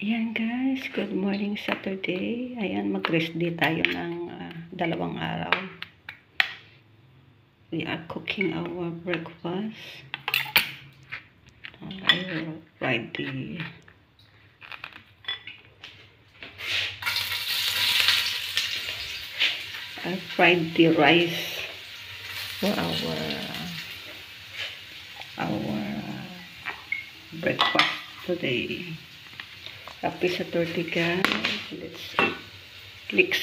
Ayan guys, good morning Saturday. Ayan, mag-rest day tayo ng 2 araw. We are cooking our breakfast. I will fried the rice for our breakfast today. Happy Saturday guys. Let's click.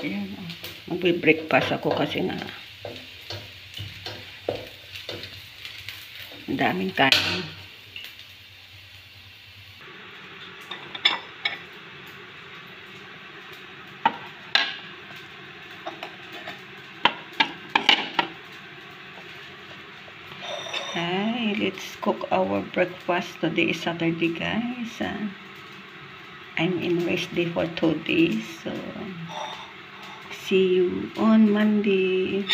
Ayan, magbe-breakfast ako kasi nga ang daming kanin. Hi, let's cook our breakfast. Today is Saturday guys. I'm in rest day for 2 days. So, see you on Monday.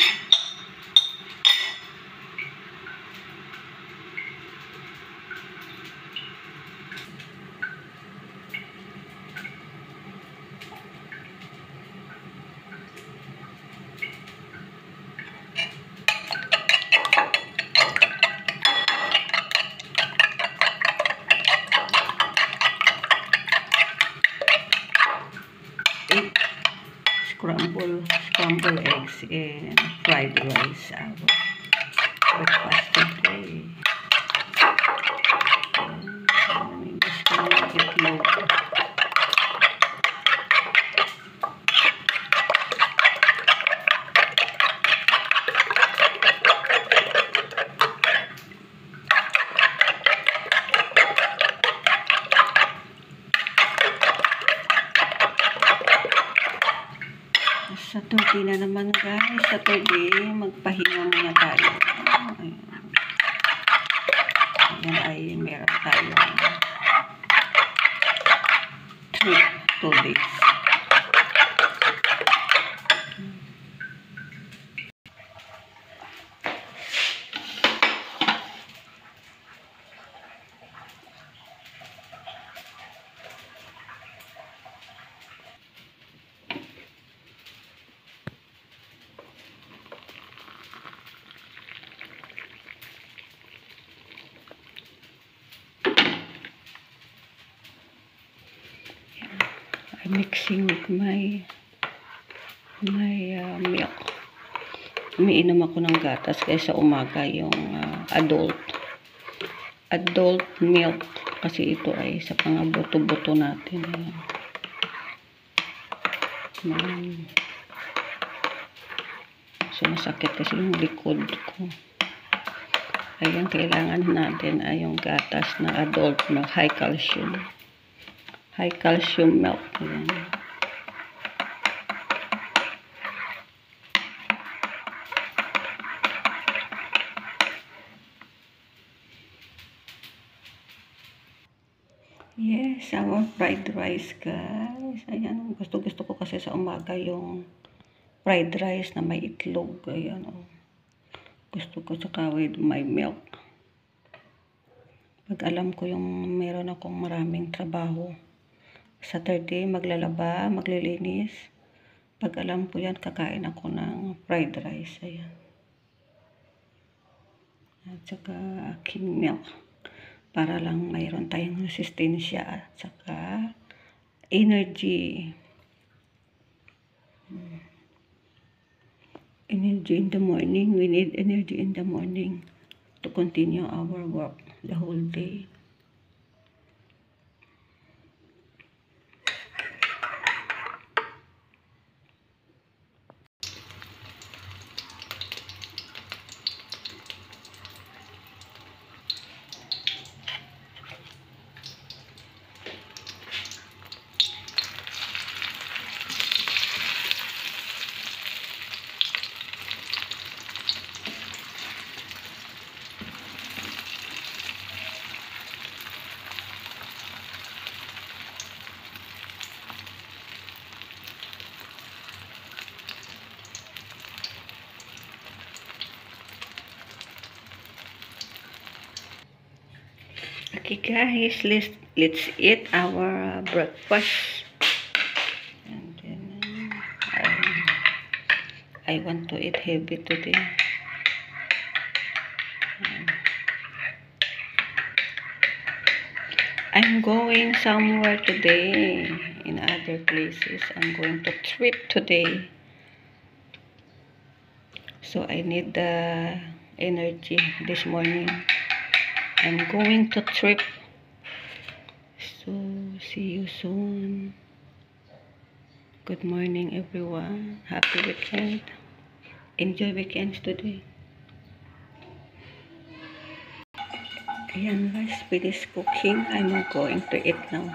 Scramble eggs and fried rice. Our breakfast today. Just gonna itlog. Saturday na naman guys. Saturday, magpahinga muna tayo. Ayan ay meron tayo 2 days. Mixing with my milk. Umiinom ako ng gatas kaysa umaga yung adult milk kasi ito ay sa mga buto-buto natin. So masakit kasi yung likod ko. Ayan, kailangan natin ay yung gatas na adult milk, high calcium milk. Ayan. Yes, our fried rice guys. Ayan, gusto ko kasi sa umaga yung fried rice na may itlog. Ayan, oh. Gusto ko saka with my milk. Pag alam ko yung meron akong maraming trabaho, Saturday, maglalaba, maglilinis. Pag alam ko yan, kakain ako ng fried rice. Ayan. At saka aking milk. Para lang mayroon tayong resistensya at saka energy. Energy in the morning. We need energy in the morning to continue our work the whole day. Okay guys, let's eat our breakfast. And then I want to eat heavy today. I'm going somewhere today in other places. I'm going to trip today. So I need the energy this morning. I'm going to trip. So see you soon. Good morning everyone. Happy weekend. Enjoy weekends today. Ayan guys, finish cooking. I'm going to eat now.